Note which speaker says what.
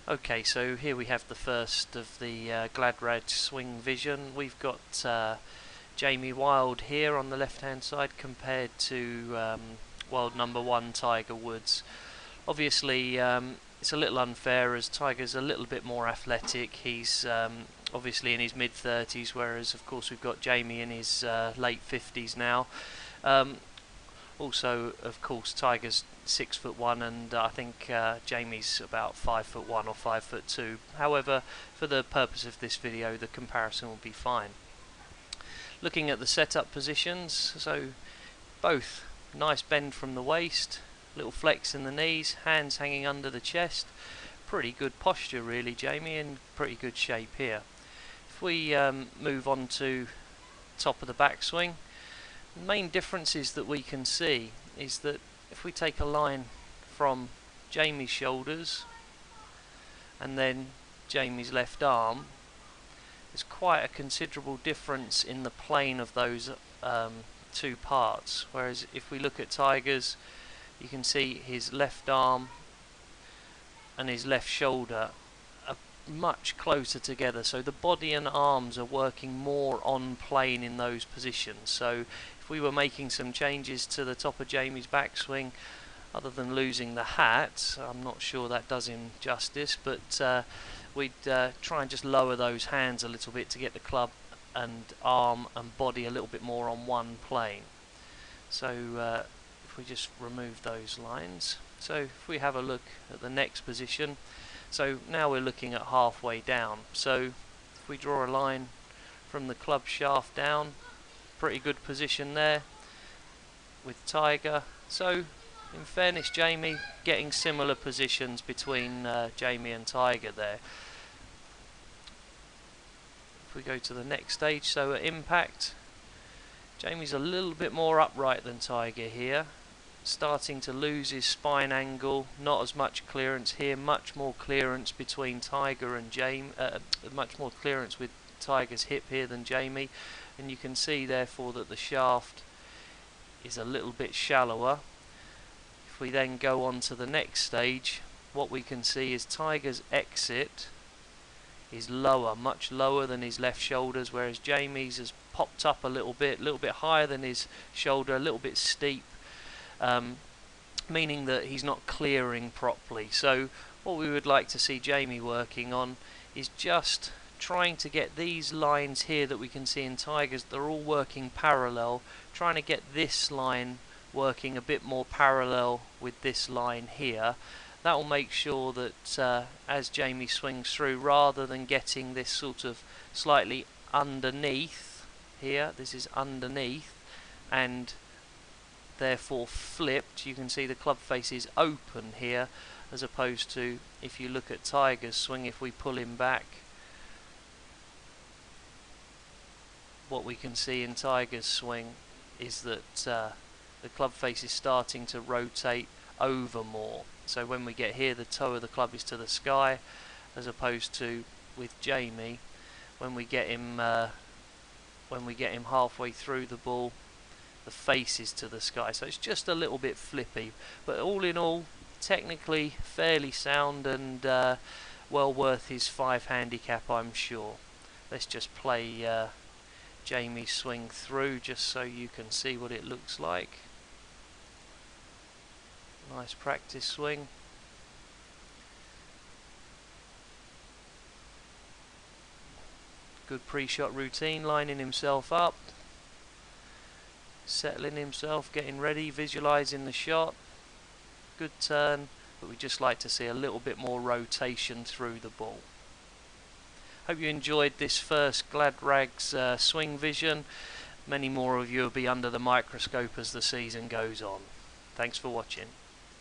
Speaker 1: Okay, so here we have the first of the GladRags Swing Vision. We've got Jamie Wilde here on the left hand side compared to world number 1 Tiger Woods. Obviously it's a little unfair as Tiger's a little bit more athletic. He's obviously in his mid-30s, whereas of course we've got Jamie in his late 50s now. Also, of course, Tiger's 6'1", and I think Jamie's about 5'1" or 5'2". However, for the purpose of this video, the comparison will be fine. Looking at the setup positions, so both nice bend from the waist, little flex in the knees, hands hanging under the chest. Pretty good posture, really, Jamie, in pretty good shape here. If we move on to top of the backswing. The main differences that we can see is that if we take a line from Jamie's shoulders and then Jamie's left arm, there's quite a considerable difference in the plane of those two parts, whereas if we look at Tiger's, you can see his left arm and his left shoulder are much closer together, so the body and arms are working more on plane in those positions. So if we were making some changes to the top of Jamie's backswing, other than losing the hat, I'm not sure that does him justice, but we'd try and just lower those hands a little bit to get the club and arm and body a little bit more on one plane. So if we just remove those lines, so if we have a look at the next position, so now we're looking at halfway down. So if we draw a line from the club shaft down, pretty good position there with Tiger. So in fairness, Jamie getting similar positions between Jamie and Tiger there. If we go to the next stage, so at impact, Jamie's a little bit more upright than Tiger here, starting to lose his spine angle, not as much clearance here, much more clearance between Tiger and Jamie, much more clearance with Tiger's hip here than Jamie, and you can see therefore that the shaft is a little bit shallower. If we then go on to the next stage, what we can see is Tiger's exit is lower, much lower than his left shoulders, whereas Jamie's has popped up a little bit higher than his shoulder, a little bit steep, meaning that he's not clearing properly. So what we would like to see Jamie working on is just trying to get these lines here that we can see in Tiger's, they're all working parallel, trying to get this line working a bit more parallel with this line here. That will make sure that as Jamie swings through, rather than getting this sort of slightly underneath here, this is underneath and therefore flipped, you can see the club face is open here, as opposed to if you look at Tiger's swing, if we pull him back, what we can see in Tiger's swing is that the club face is starting to rotate over more. So when we get here, the toe of the club is to the sky, as opposed to with Jamie, when we get him halfway through the ball, the face is to the sky. So it's just a little bit flippy, but all in all, technically fairly sound and well worth his 5 handicap, I'm sure. Let's just play Jamie's swing through just so you can see what it looks like. Nice practice swing. Good pre-shot routine, lining himself up, settling himself, getting ready, visualizing the shot. Good turn, but we just like to see a little bit more rotation through the ball. Hope you enjoyed this first GladRags Swing Vision. Many more of you will be under the microscope as the season goes on. Thanks for watching.